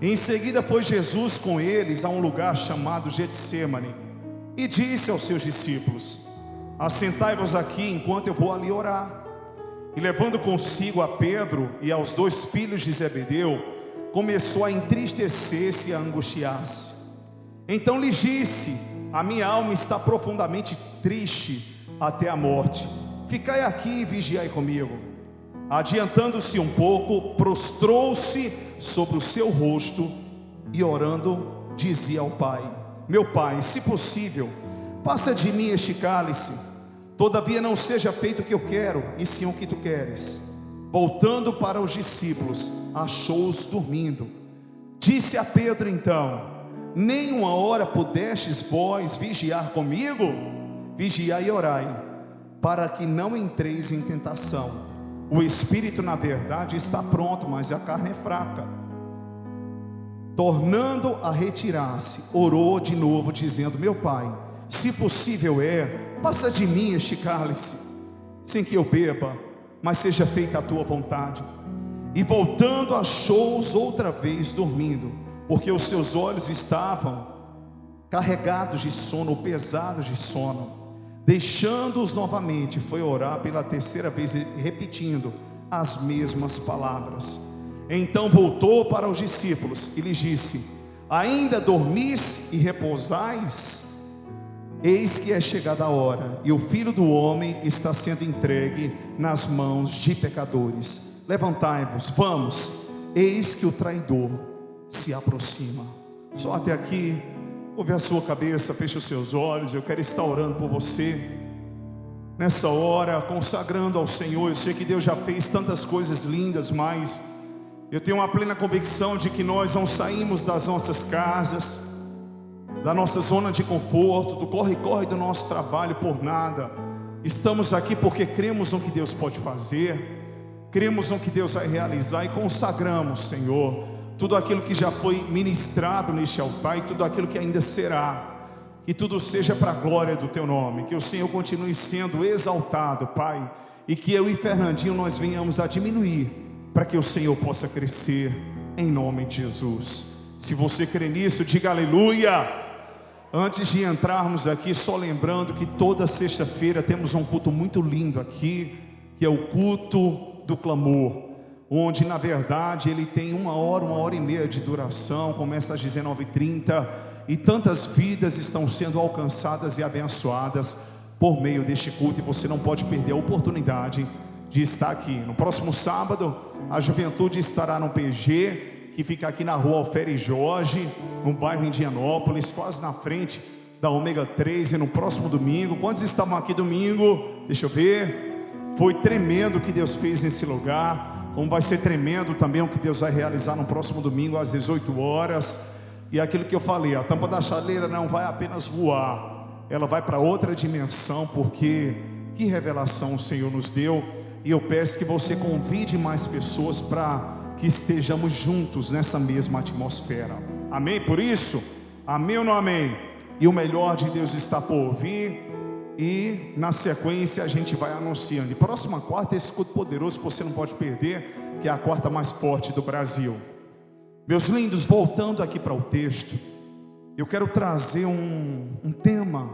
Em seguida foi Jesus com eles a um lugar chamado Getsêmani, e disse aos seus discípulos: assentai-vos aqui enquanto eu vou ali orar. E levando consigo a Pedro e aos 2 filhos de Zebedeu, começou a entristecer-se e a angustiar-se. Então lhes disse: a minha alma está profundamente triste até a morte. Ficai aqui e vigiai comigo. Adiantando-se um pouco, prostrou-se sobre o seu rosto e orando, dizia ao Pai: meu Pai, se possível, passa de mim este cálice. Todavia não seja feito o que eu quero, e sim o que tu queres. Voltando para os discípulos, achou-os dormindo. Disse a Pedro então: nem uma hora pudestes vós vigiar comigo? Vigiai e orai, para que não entreis em tentação. O espírito na verdade está pronto, mas a carne é fraca. Tornando a retirar-se, orou de novo, dizendo: meu Pai, se possível passa de mim este cálice, sem que eu beba, mas seja feita a tua vontade. E voltando, achou-os outra vez dormindo, porque os seus olhos estavam carregados de sono, pesados de sono. Deixando-os novamente, foi orar pela 3ª vez, repetindo as mesmas palavras. Então voltou para os discípulos e lhes disse: ainda dormis e repousais? Eis que é chegada a hora, e o Filho do Homem está sendo entregue nas mãos de pecadores. Levantai-vos, vamos, eis que o traidor se aproxima. Só até aqui. Curve a sua cabeça, feche os seus olhos. Eu quero estar orando por você nessa hora, consagrando ao Senhor. Eu sei que Deus já fez tantas coisas lindas, mas eu tenho uma plena convicção de que nós não saímos das nossas casas, da nossa zona de conforto, do corre-corre do nosso trabalho por nada. Estamos aqui porque cremos no que Deus pode fazer, cremos no que Deus vai realizar, e consagramos, Senhor, tudo aquilo que já foi ministrado neste altar e tudo aquilo que ainda será. Que tudo seja para a glória do teu nome, que o Senhor continue sendo exaltado, Pai, e que eu e Fernandinho nós venhamos a diminuir, para que o Senhor possa crescer, em nome de Jesus. Se você crê nisso, diga aleluia. Antes de entrarmos aqui, só lembrando que toda sexta-feira temos um culto muito lindo aqui, que é o culto do clamor, onde na verdade ele tem 1 hora e meia de duração, começa às 19h30, e tantas vidas estão sendo alcançadas e abençoadas por meio deste culto, e você não pode perder a oportunidade de estar aqui. No próximo sábado, a juventude estará no PG, que fica aqui na rua Alfere Jorge, no bairro Indianópolis, quase na frente da Ômega 3. E no próximo domingo, quantos estavam aqui domingo? Deixa eu ver. Foi tremendo o que Deus fez nesse lugar, como vai ser tremendo também o que Deus vai realizar no próximo domingo às 18 horas. E aquilo que eu falei, a tampa da chaleira não vai apenas voar, ela vai para outra dimensão, porque que revelação o Senhor nos deu. E eu peço que você convide mais pessoas para que estejamos juntos nessa mesma atmosfera. Amém? Por isso, amém ou não amém? E o melhor de Deus está por vir, e na sequência a gente vai anunciando. E próxima quarta, esse culto poderoso que você não pode perder, que é a quarta mais forte do Brasil. Meus lindos, voltando aqui para o texto, eu quero trazer um tema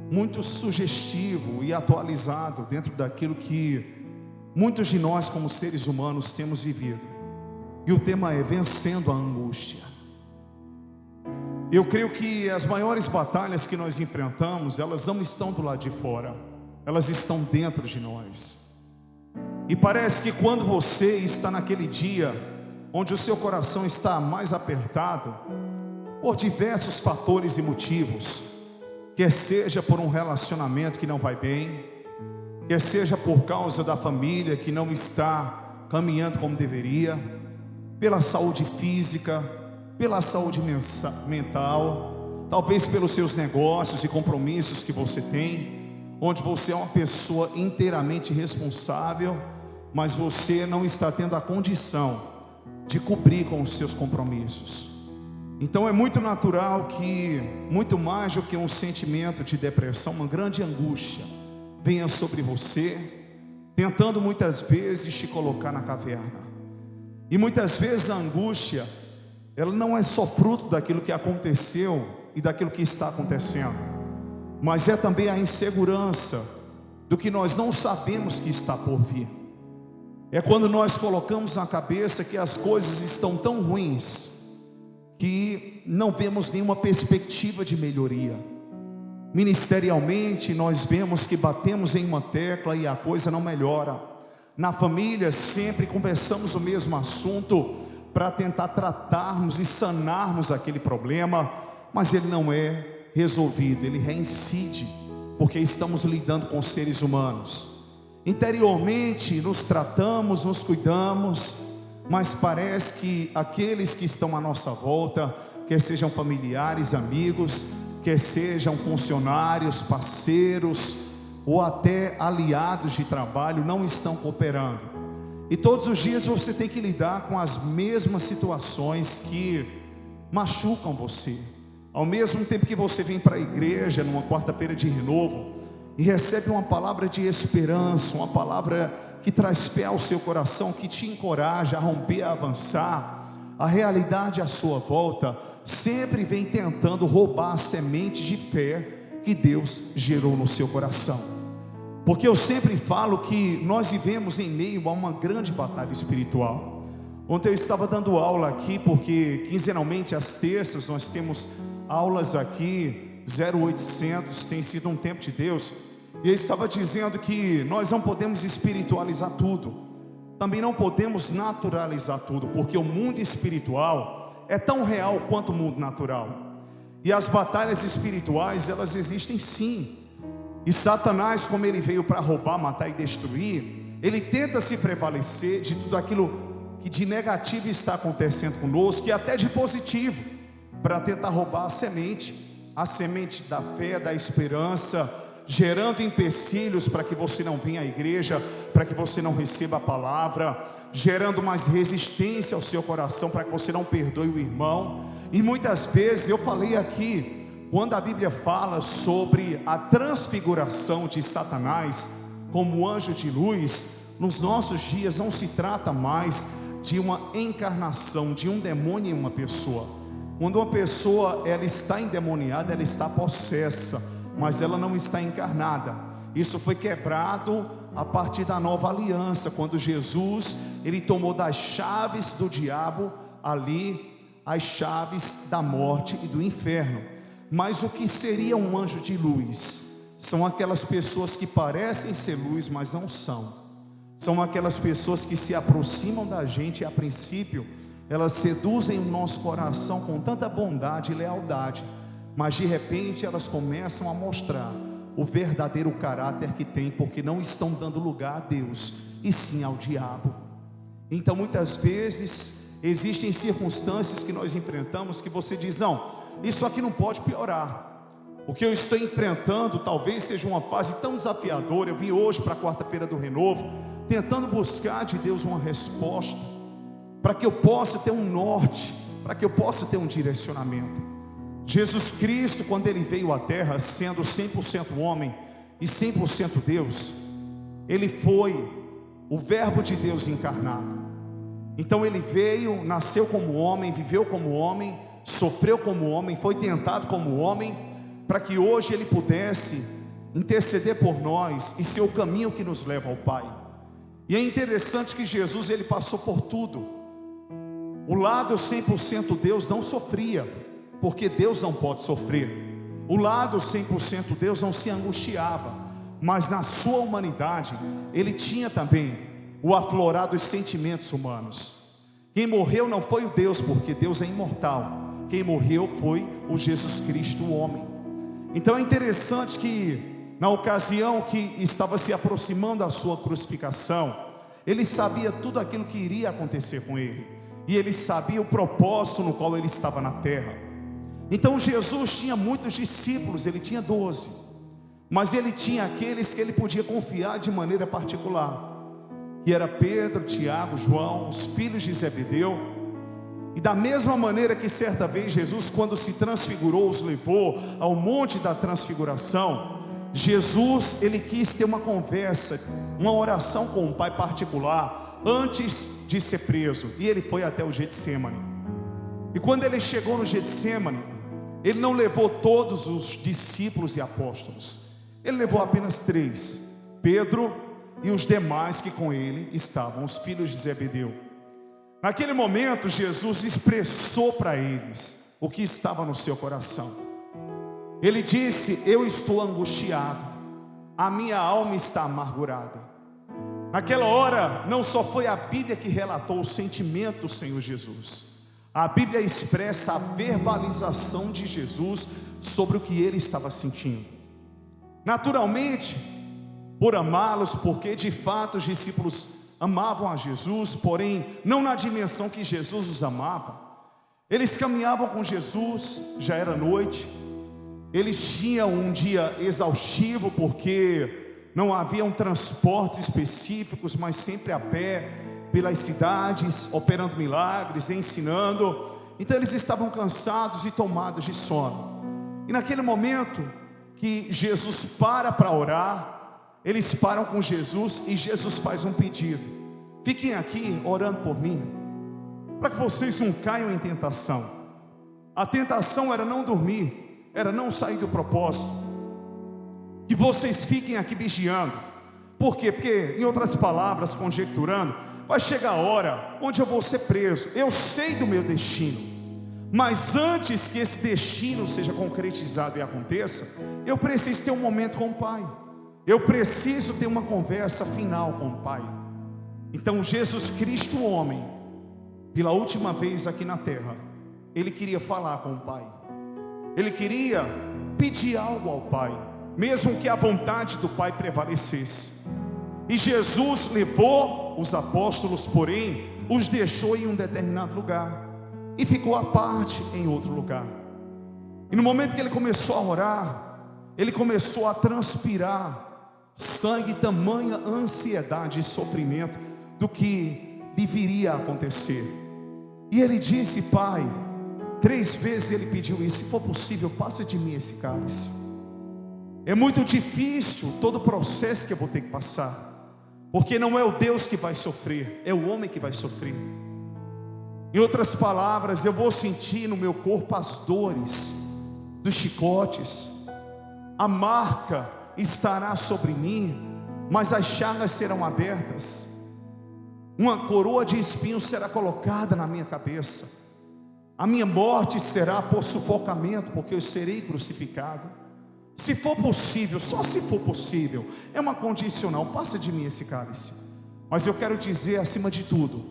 muito sugestivo e atualizado dentro daquilo que muitos de nós como seres humanos temos vivido. E o tema é vencendo a angústia. Eu creio que as maiores batalhas que nós enfrentamos, elas não estão do lado de fora, elas estão dentro de nós. E parece que quando você está naquele dia onde o seu coração está mais apertado, por diversos fatores e motivos, quer seja por um relacionamento que não vai bem, quer seja por causa da família que não está caminhando como deveria, pela saúde física, pela saúde mental, talvez pelos seus negócios e compromissos que você tem, onde você é uma pessoa inteiramente responsável, mas você não está tendo a condição de cumprir com os seus compromissos. Então é muito natural que, muito mais do que um sentimento de depressão, uma grande angústia venha sobre você, tentando muitas vezes te colocar na caverna. E muitas vezes a angústia, ela não é só fruto daquilo que aconteceu e daquilo que está acontecendo, mas é também a insegurança do que nós não sabemos que está por vir. É quando nós colocamos na cabeça que as coisas estão tão ruins que não vemos nenhuma perspectiva de melhoria. Ministerialmente nós vemos que batemos em uma tecla e a coisa não melhora. Na família sempre conversamos o mesmo assunto para tentar tratarmos e sanarmos aquele problema, mas ele não é resolvido, ele reincide, porque estamos lidando com seres humanos. Interiormente nos tratamos, nos cuidamos, mas parece que aqueles que estão à nossa volta, quer sejam familiares, amigos, quer sejam funcionários, parceiros ou até aliados de trabalho, não estão cooperando. E todos os dias você tem que lidar com as mesmas situações que machucam você. Ao mesmo tempo que você vem para a igreja numa quarta-feira de renovo e recebe uma palavra de esperança, uma palavra que traz fé ao seu coração, que te encoraja a romper, a avançar, a realidade à sua volta sempre vem tentando roubar a semente de fé que Deus gerou no seu coração. Porque eu sempre falo que nós vivemos em meio a uma grande batalha espiritual. Ontem eu estava dando aula aqui, porque quinzenalmente às terças nós temos aulas aqui, 0800, tem sido um tempo de Deus. E eu estava dizendo que nós não podemos espiritualizar tudo, também não podemos naturalizar tudo, porque o mundo espiritual é tão real quanto o mundo natural. E as batalhas espirituais, elas existem sim. E Satanás, como ele veio para roubar, matar e destruir, ele tenta se prevalecer de tudo aquilo que de negativo está acontecendo conosco, e até de positivo, para tentar roubar a semente da fé, da esperança, gerando empecilhos para que você não venha à igreja, para que você não receba a palavra, gerando mais resistência ao seu coração, para que você não perdoe o irmão. E muitas vezes, eu falei aqui, quando a Bíblia fala sobre a transfiguração de Satanás como anjo de luz, nos nossos dias não se trata mais de uma encarnação de um demônio em uma pessoa. Quando uma pessoa ela está endemoniada, ela está possessa, mas ela não está encarnada. Isso foi quebrado a partir da nova aliança, quando Jesus ele tomou das chaves do diabo ali as chaves da morte e do inferno. Mas o que seria um anjo de luz? São aquelas pessoas que parecem ser luz, mas não são. São aquelas pessoas que se aproximam da gente e a princípio elas seduzem o nosso coração com tanta bondade e lealdade, mas de repente elas começam a mostrar o verdadeiro caráter que tem, porque não estão dando lugar a Deus, e sim ao diabo. Então muitas vezes existem circunstâncias que nós enfrentamos que você diz, não, isso aqui não pode piorar. O que eu estou enfrentando talvez seja uma fase tão desafiadora. Eu vim hoje para a quarta-feira do renovo, tentando buscar de Deus uma resposta, para que eu possa ter um norte, para que eu possa ter um direcionamento. Jesus Cristo, quando ele veio à terra, sendo 100% homem e 100% Deus, ele foi o verbo de Deus encarnado. Então ele veio, nasceu como homem, viveu como homem, sofreu como homem, foi tentado como homem, para que hoje ele pudesse interceder por nós e ser o caminho que nos leva ao Pai. E é interessante que Jesus ele passou por tudo. O lado 100% Deus não sofria, porque Deus não pode sofrer. O lado 100% Deus não se angustiava, mas na sua humanidade ele tinha também o aflorar dos sentimentos humanos. Quem morreu não foi o Deus, porque Deus é imortal. Quem morreu foi o Jesus Cristo, o homem. Então é interessante que na ocasião que estava se aproximando da sua crucificação, ele sabia tudo aquilo que iria acontecer com ele, e ele sabia o propósito no qual ele estava na terra. Então Jesus tinha muitos discípulos, ele tinha 12, mas ele tinha aqueles que ele podia confiar de maneira particular, que era Pedro, Tiago, João, os filhos de Zebedeu. E da mesma maneira que certa vez Jesus, quando se transfigurou, os levou ao monte da transfiguração, Jesus, ele quis ter uma conversa, uma oração com o Pai particular, antes de ser preso, e ele foi até o Getsêmani. E quando ele chegou no Getsêmani, ele não levou todos os discípulos e apóstolos, ele levou apenas 3, Pedro e os demais que com ele estavam, os filhos de Zebedeu. Naquele momento Jesus expressou para eles o que estava no seu coração. Ele disse: eu estou angustiado, a minha alma está amargurada. Naquela hora, não só foi a Bíblia que relatou o sentimento do Senhor Jesus, a Bíblia expressa a verbalização de Jesus sobre o que ele estava sentindo. Naturalmente, por amá-los, porque de fato os discípulos amavam a Jesus, porém não na dimensão que Jesus os amava. Eles caminhavam com Jesus, já era noite, eles tinham um dia exaustivo, porque não haviam transportes específicos, mas sempre a pé, pelas cidades, operando milagres, ensinando. Então eles estavam cansados e tomados de sono. E naquele momento que Jesus para orar, eles param com Jesus e Jesus faz um pedido: fiquem aqui orando por mim, para que vocês não caiam em tentação. A tentação era não dormir, era não sair do propósito, que vocês fiquem aqui vigiando. Por quê? Porque, em outras palavras, conjecturando, vai chegar a hora onde eu vou ser preso. Eu sei do meu destino, mas antes que esse destino seja concretizado e aconteça, eu preciso ter um momento com o Pai. Eu preciso ter uma conversa final com o Pai. Então Jesus Cristo, o homem, pela última vez aqui na terra, ele queria falar com o Pai. Ele queria pedir algo ao Pai, mesmo que a vontade do Pai prevalecesse. E Jesus levou os apóstolos, porém os deixou em um determinado lugar e ficou à parte em outro lugar. E no momento que ele começou a orar, ele começou a transpirar sangue, tamanha ansiedade e sofrimento do que lhe viria a acontecer. E ele disse: Pai, 3 vezes ele pediu isso: se for possível, passa de mim esse cálice. É muito difícil todo o processo que eu vou ter que passar, porque não é o Deus que vai sofrer, é o homem que vai sofrer. Em outras palavras, eu vou sentir no meu corpo as dores dos chicotes, a marca estará sobre mim, mas as chagas serão abertas, uma coroa de espinhos será colocada na minha cabeça, a minha morte será por sufocamento, porque eu serei crucificado. Se for possível, só se for possível, é uma condicional, passa de mim esse cálice. Mas eu quero dizer, acima de tudo,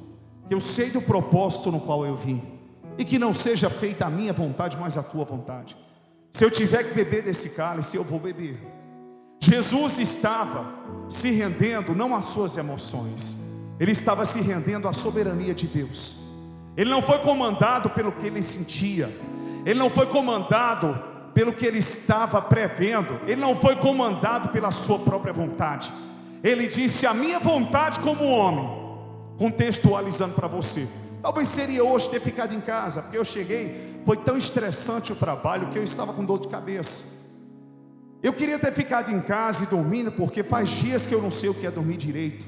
que eu sei do propósito no qual eu vim, e que não seja feita a minha vontade, mas a tua vontade. Se eu tiver que beber desse cálice, eu vou beber. Jesus estava se rendendo não às suas emoções, ele estava se rendendo à soberania de Deus. Ele não foi comandado pelo que ele sentia, ele não foi comandado pelo que ele estava prevendo, ele não foi comandado pela sua própria vontade. Ele disse: a minha vontade como homem. Contextualizando para você, talvez seria hoje ter ficado em casa, porque eu cheguei, foi tão estressante o trabalho que eu estava com dor de cabeça. Eu queria ter ficado em casa e dormindo, porque faz dias que eu não sei o que é dormir direito.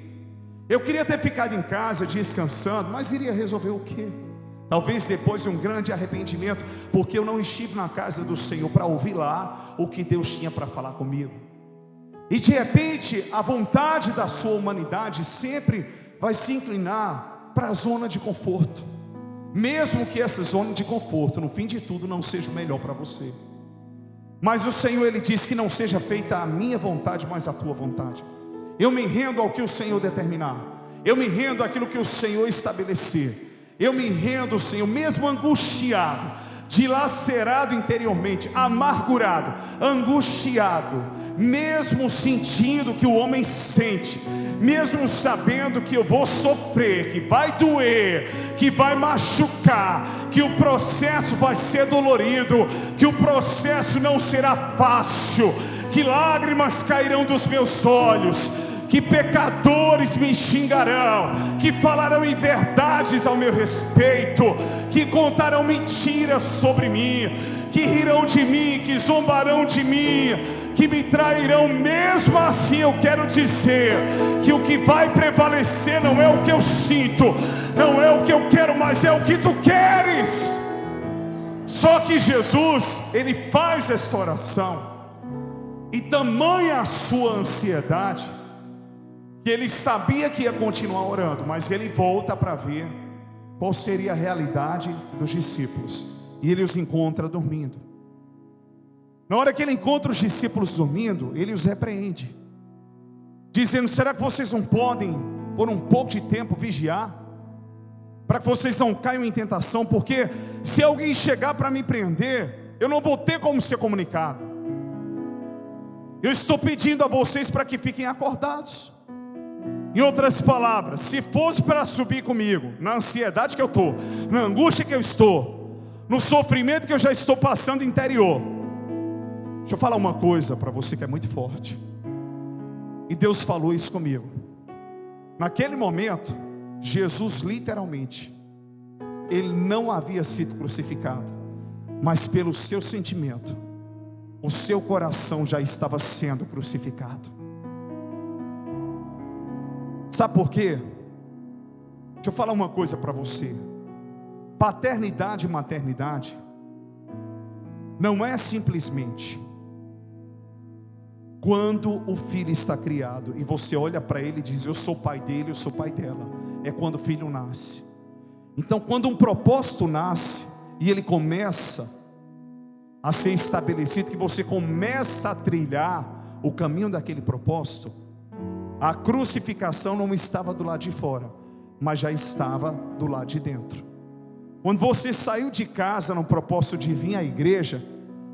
Eu queria ter ficado em casa descansando, mas iria resolver o quê? Talvez depois de um grande arrependimento, porque eu não estive na casa do Senhor para ouvir lá o que Deus tinha para falar comigo. E de repente a vontade da sua humanidade sempre vai se inclinar para a zona de conforto, mesmo que essa zona de conforto no fim de tudo não seja o melhor para você. Mas o Senhor, ele diz que não seja feita a minha vontade, mas a tua vontade. Eu me rendo ao que o Senhor determinar, eu me rendo àquilo que o Senhor estabelecer. Eu me rendo, Senhor, mesmo angustiado, dilacerado interiormente, amargurado, angustiado, mesmo sentindo que o homem sente, mesmo sabendo que eu vou sofrer, que vai doer, que vai machucar, que o processo vai ser dolorido, que o processo não será fácil, que lágrimas cairão dos meus olhos, que pecadores me xingarão, que falarão inverdades ao meu respeito, que contarão mentiras sobre mim, que rirão de mim, que zombarão de mim, que me trairão. Mesmo assim eu quero dizer que o que vai prevalecer não é o que eu sinto, não é o que eu quero, mas é o que tu queres. Só que Jesus, ele faz essa oração, e tamanha a sua ansiedade, que ele sabia que ia continuar orando, mas ele volta para ver qual seria a realidade dos discípulos, e ele os encontra dormindo. Na hora que ele encontra os discípulos dormindo, ele os repreende, dizendo: será que vocês não podem, por um pouco de tempo, vigiar? Para que vocês não caiam em tentação, porque se alguém chegar para me prender, eu não vou ter como ser comunicado. Eu estou pedindo a vocês para que fiquem acordados. Em outras palavras, se fosse para subir comigo, na ansiedade que eu estou, na angústia que eu estou, no sofrimento que eu já estou passando interior, deixa eu falar uma coisa para você que é muito forte, e Deus falou isso comigo. Naquele momento, Jesus literalmente, ele não havia sido crucificado, mas pelo seu sentimento, o seu coração já estava sendo crucificado. Sabe por quê? Deixa eu falar uma coisa para você. Paternidade e maternidade não é simplesmente quando o filho está criado e você olha para ele e diz: eu sou pai dele, eu sou pai dela. É quando o filho nasce. Então, quando um propósito nasce e ele começa a ser estabelecido, que você começa a trilhar o caminho daquele propósito, a crucificação não estava do lado de fora, mas já estava do lado de dentro. Quando você saiu de casa no propósito de vir à igreja,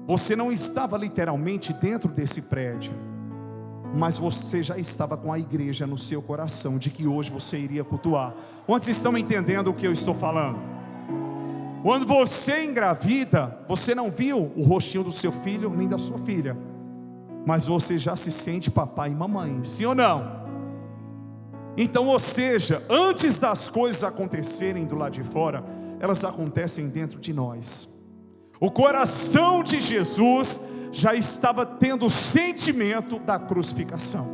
você não estava literalmente dentro desse prédio, mas você já estava com a igreja no seu coração, de que hoje você iria cultuar. Quantos estão entendendo o que eu estou falando? Quando você engravida, você não viu o rostinho do seu filho nem da sua filha, mas você já se sente papai e mamãe, sim ou não? Então, ou seja, antes das coisas acontecerem do lado de fora, elas acontecem dentro de nós. O coração de Jesus já estava tendo o sentimento da crucificação.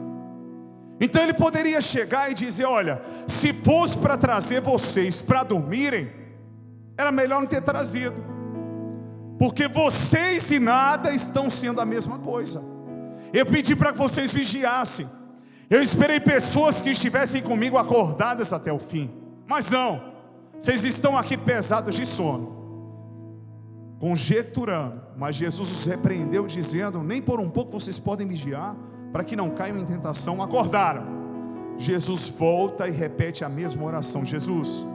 Então ele poderia chegar e dizer: olha, se fosse para trazer vocês para dormirem, era melhor não ter trazido, porque vocês e nada estão sendo a mesma coisa. Eu pedi para que vocês vigiassem. Eu esperei pessoas que estivessem comigo acordadas até o fim, mas não, vocês estão aqui pesados de sono, conjecturando. Mas Jesus os repreendeu dizendo: nem por um pouco vocês podem vigiar, para que não caiam em tentação. Acordaram. Jesus volta e repete a mesma oração. Jesus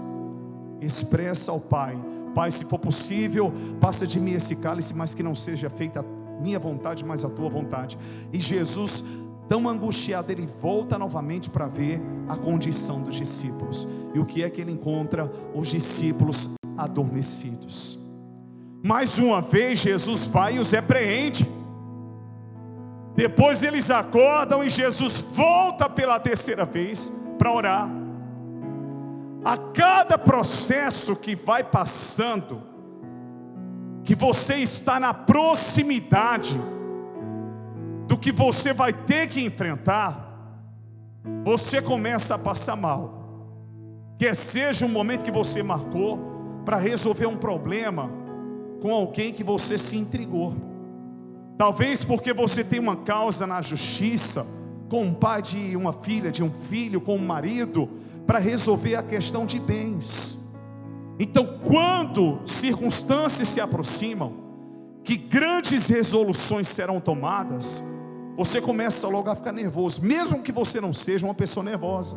expressa ao Pai: Pai, se for possível, passa de mim esse cálice, mas que não seja feita a minha vontade, mas a tua vontade. E Jesus, tão angustiado, ele volta novamente para ver a condição dos discípulos. E o que é que ele encontra? Os discípulos adormecidos. Mais uma vez Jesus vai e os repreende. Depois eles acordam e Jesus volta pela terceira vez para orar. A cada processo que vai passando, que você está na proximidade do que você vai ter que enfrentar, você começa a passar mal. Quer seja um momento que você marcou para resolver um problema com alguém que você se intrigou, talvez porque você tem uma causa na justiça com um pai de uma filha, de um filho, com um marido, para resolver a questão de bens. Então, quando circunstâncias se aproximam, que grandes resoluções serão tomadas, você começa logo a ficar nervoso, mesmo que você não seja uma pessoa nervosa.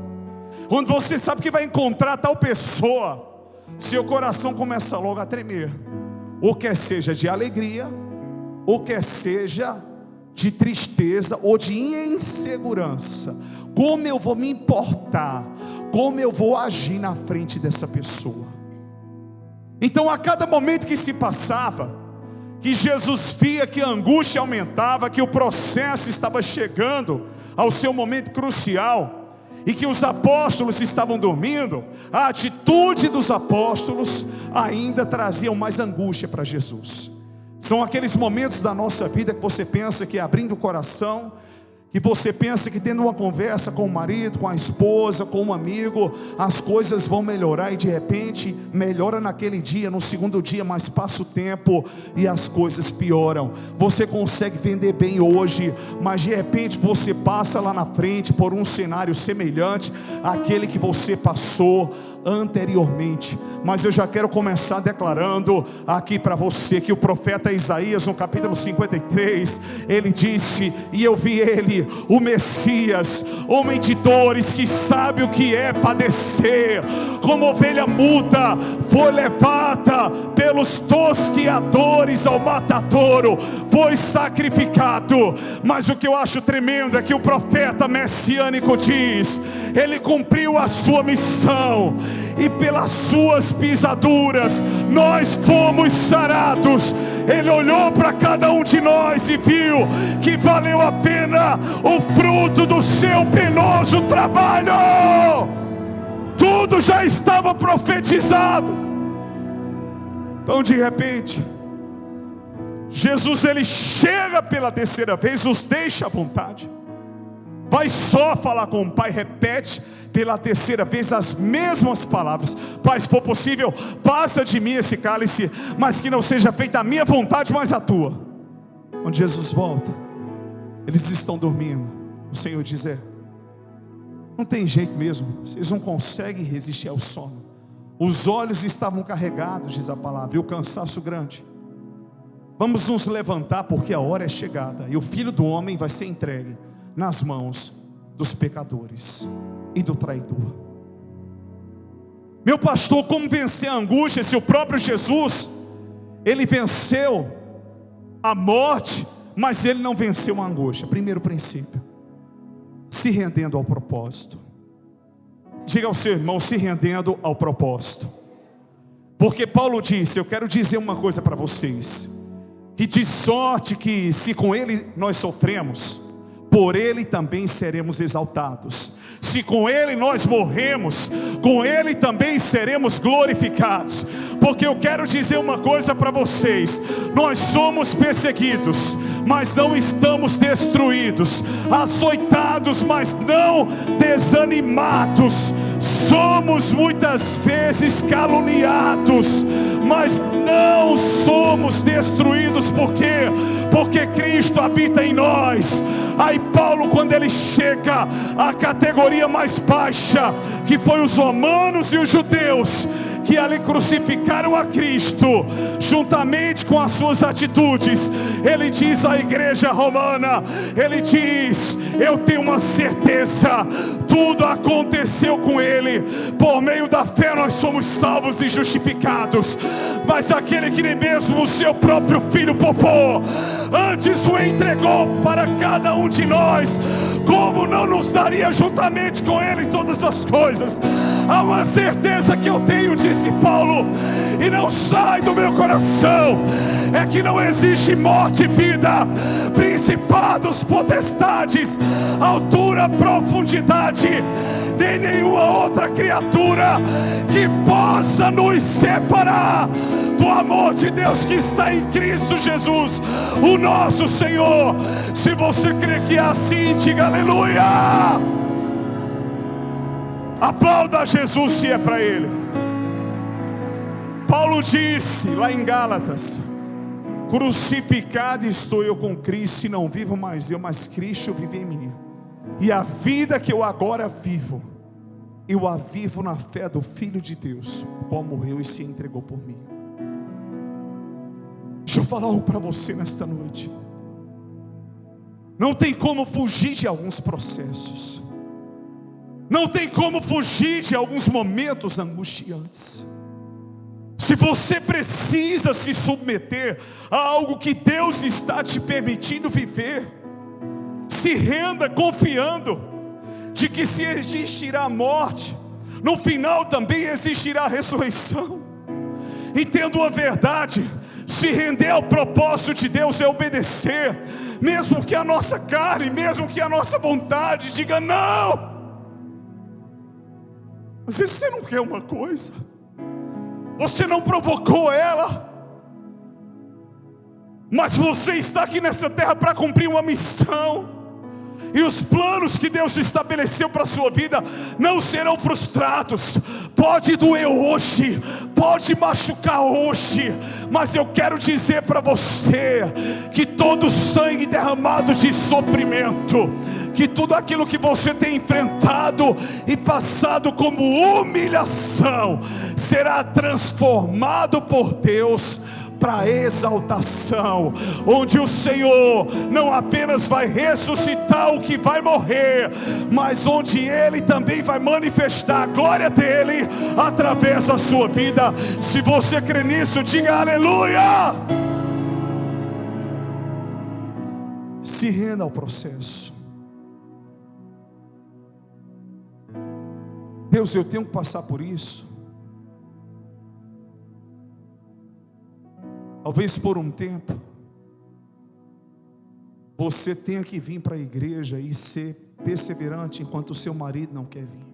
Quando você sabe que vai encontrar tal pessoa, seu coração começa logo a tremer, ou quer seja de alegria, ou quer seja de tristeza, ou de insegurança. Como eu vou me importar? Como eu vou agir na frente dessa pessoa? Então, a cada momento que se passava, que Jesus via que a angústia aumentava, que o processo estava chegando ao seu momento crucial, e que os apóstolos estavam dormindo, a atitude dos apóstolos ainda trazia mais angústia para Jesus. São aqueles momentos da nossa vida que você pensa que abrindo o coração, que você pensa que tendo uma conversa com o marido, com a esposa, com um amigo, as coisas vão melhorar, e de repente melhora naquele dia, no segundo dia, mas passa o tempo e as coisas pioram. Você consegue vender bem hoje, mas de repente você passa lá na frente por um cenário semelhante àquele que você passou anteriormente. Mas eu já quero começar declarando aqui para você que o profeta Isaías, no capítulo 53, ele disse: e eu vi ele, o Messias, homem de dores, que sabe o que é padecer, como ovelha muda, foi levada pelos tosquiadores ao matadouro, foi sacrificado. Mas o que eu acho tremendo é que o profeta messiânico diz: ele cumpriu a sua missão, e pelas suas pisaduras nós fomos sarados. Ele olhou para cada um de nós e viu que valeu a pena o fruto do seu penoso trabalho. Tudo já estava profetizado. Então de repente Jesus, ele chega pela terceira vez, nos deixa à vontade, vai só falar com o Pai, repete pela terceira vez as mesmas palavras: Pai, se for possível, passa de mim esse cálice, mas que não seja feita a minha vontade, mas a tua. Quando Jesus volta, eles estão dormindo. O Senhor diz: não tem jeito mesmo, vocês não conseguem resistir ao sono. Os olhos estavam carregados, diz a palavra, e o cansaço grande. Vamos nos levantar, porque a hora é chegada, e o Filho do Homem vai ser entregue nas mãos dos pecadores e do traidor. Meu pastor, como vencer a angústia se o próprio Jesus, ele venceu a morte, mas ele não venceu a angústia? Primeiro princípio: se rendendo ao propósito. Diga ao seu irmão: se rendendo ao propósito. Porque Paulo disse: eu quero dizer uma coisa para vocês, que de sorte que se com ele nós sofremos, por ele também seremos exaltados. Se com ele nós morremos, com ele também seremos glorificados. Porque eu quero dizer uma coisa para vocês: nós somos perseguidos, mas não estamos destruídos, açoitados, mas não desanimados. Somos muitas vezes caluniados, mas não somos destruídos. Por quê? Porque Cristo habita em nós. Aí Paulo, quando ele chega à categoria mais baixa, que foi os romanos e os judeus, que ali crucificaram a Cristo, juntamente com as suas atitudes, ele diz à igreja romana, ele diz: eu tenho uma certeza, tudo aconteceu com ele, por meio da fé nós somos salvos e justificados. Mas aquele que nem mesmo o seu próprio filho poupou, antes o entregou para cada um de nós, como não nos daria juntamente com ele todas as coisas? Há uma certeza que eu tenho, disse Paulo, e não sai do meu coração, é que não existe morte e vida, principados, potestades, altura, profundidade, nem nenhuma outra criatura que possa nos separar do amor de Deus que está em Cristo Jesus, o nosso Senhor. Se você crê que é assim, diga aleluia. Aplauda Jesus se é para ele. Paulo disse lá em Gálatas: crucificado estou eu com Cristo, e não vivo mais eu, mas Cristo vive em mim. E a vida que eu agora vivo, eu a vivo na fé do Filho de Deus, o qual morreu e se entregou por mim. Deixa eu falar algo para você nesta noite. Não tem como fugir de alguns processos, não tem como fugir de alguns momentos angustiantes. Se você precisa se submeter a algo que Deus está te permitindo viver, se renda confiando de que se existirá a morte, no final também existirá a ressurreição. Entenda uma verdade: se render ao propósito de Deus é obedecer, mesmo que a nossa carne, mesmo que a nossa vontade diga não. Às vezes você não quer uma coisa, você não provocou ela, mas você está aqui nessa terra para cumprir uma missão. E os planos que Deus estabeleceu para a sua vida não serão frustrados. Pode doer hoje, pode machucar hoje, mas eu quero dizer para você que todo sangue derramado de sofrimento, que tudo aquilo que você tem enfrentado e passado como humilhação, será transformado por Deus para exaltação, onde o Senhor não apenas vai ressuscitar o que vai morrer, mas onde Ele também vai manifestar a glória dEle através da sua vida. Se você crê nisso, diga aleluia. Se renda ao processo. Deus, eu tenho que passar por isso. Talvez por um tempo você tenha que vir para a igreja e ser perseverante enquanto o seu marido não quer vir.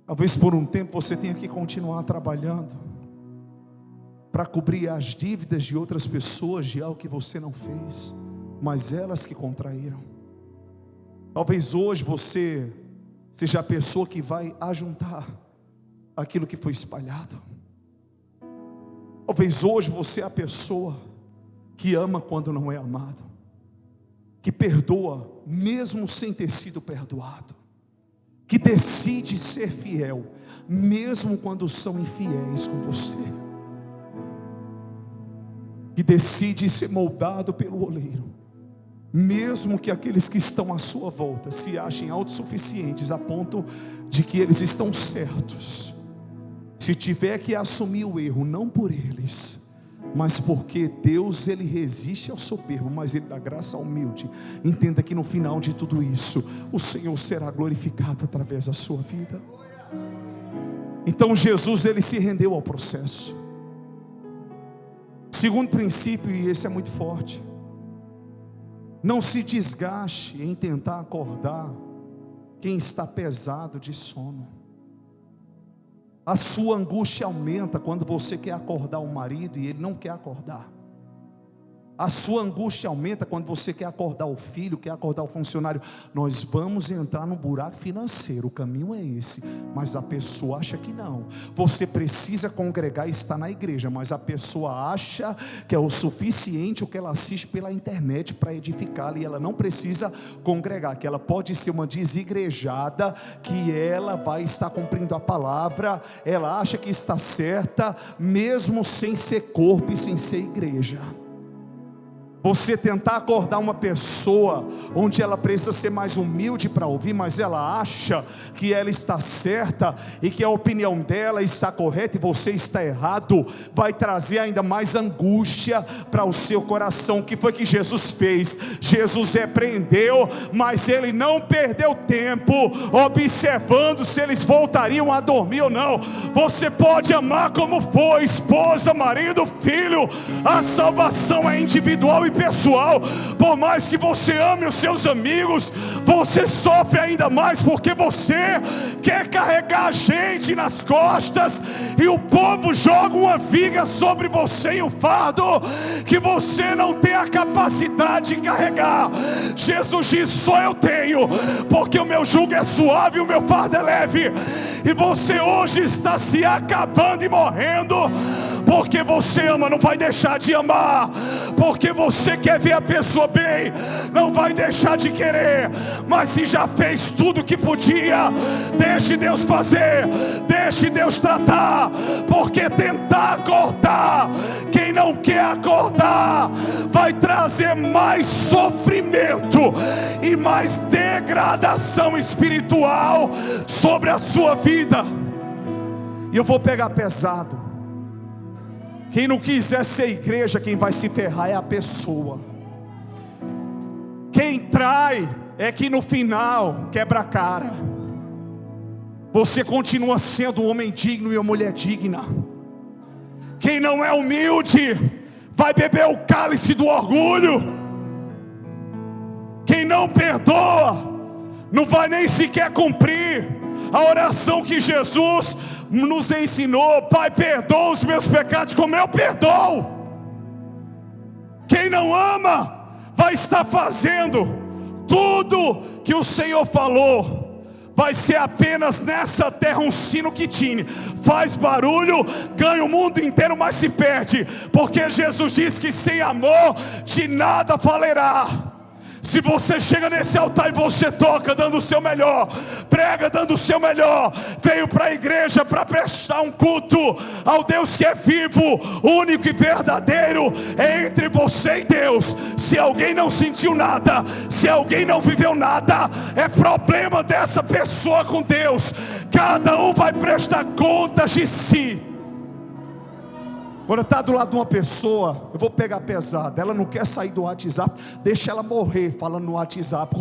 Talvez por um tempo você tenha que continuar trabalhando para cobrir as dívidas de outras pessoas de algo que você não fez, mas elas que contraíram. Talvez hoje você seja a pessoa que vai ajuntar aquilo que foi espalhado. Talvez hoje você é a pessoa que ama quando não é amado, que perdoa mesmo sem ter sido perdoado, que decide ser fiel mesmo quando são infiéis com você, que decide ser moldado pelo oleiro, mesmo que aqueles que estão à sua volta se achem autossuficientes a ponto de que eles estão certos. Se tiver que assumir o erro, não por eles, mas porque Deus, Ele resiste ao soberbo, mas Ele dá graça ao humilde. Entenda que no final de tudo isso, o Senhor será glorificado através da sua vida. Então Jesus, Ele se rendeu ao processo. Segundo princípio, e esse é muito forte: não se desgaste em tentar acordar quem está pesado de sono. A sua angústia aumenta quando você quer acordar o marido e ele não quer acordar. A sua angústia aumenta quando você quer acordar o filho, quer acordar o funcionário. Nós vamos entrar num buraco financeiro, o caminho é esse, mas a pessoa acha que não. Você precisa congregar e estar na igreja, mas a pessoa acha que é o suficiente o que ela assiste pela internet para edificá-la, e ela não precisa congregar, que ela pode ser uma desigrejada, que ela vai estar cumprindo a palavra, ela acha que está certa, mesmo sem ser corpo e sem ser igreja. Você tentar acordar uma pessoa onde ela precisa ser mais humilde para ouvir, mas ela acha que ela está certa e que a opinião dela está correta e você está errado, vai trazer ainda mais angústia para o seu coração. O que foi que Jesus fez? Jesus repreendeu, mas Ele não perdeu tempo observando se eles voltariam a dormir ou não. Você pode amar como for, esposa, marido, filho, a salvação é individual e pessoal. Por mais que você ame os seus amigos, você sofre ainda mais porque você quer carregar a gente nas costas e o povo joga uma viga sobre você e um fardo que você não tem a capacidade de carregar. Jesus diz: só eu tenho, porque o meu jugo é suave e o meu fardo é leve. E você hoje está se acabando e morrendo porque você ama, não vai deixar de amar, porque você quer ver a pessoa bem, não vai deixar de querer. Mas se já fez tudo que podia, deixe Deus fazer, deixe Deus tratar, porque tentar acordar quem não quer acordar vai trazer mais sofrimento e mais degradação espiritual sobre a sua vida. E eu vou pegar pesado. Quem não quiser ser igreja, quem vai se ferrar é a pessoa. Quem trai é que no final quebra a cara. Você continua sendo um homem digno e uma mulher digna. Quem não é humilde vai beber o cálice do orgulho. Quem não perdoa não vai nem sequer cumprir a oração que Jesus nos ensinou: Pai, perdoa os meus pecados como eu perdoo. Quem não ama vai estar fazendo tudo que o Senhor falou. Vai ser apenas nessa terra um sino que tine, faz barulho, ganha o mundo inteiro, mas se perde, porque Jesus diz que sem amor de nada valerá. Se você chega nesse altar e você toca dando o seu melhor, prega dando o seu melhor, veio para a igreja para prestar um culto ao Deus que é vivo, único e verdadeiro, é entre você e Deus. Se alguém não sentiu nada, se alguém não viveu nada, é problema dessa pessoa com Deus. Cada um vai prestar contas de si. Quando está do lado de uma pessoa, eu vou pegar pesado, ela não quer sair do WhatsApp, deixa ela morrer falando no WhatsApp.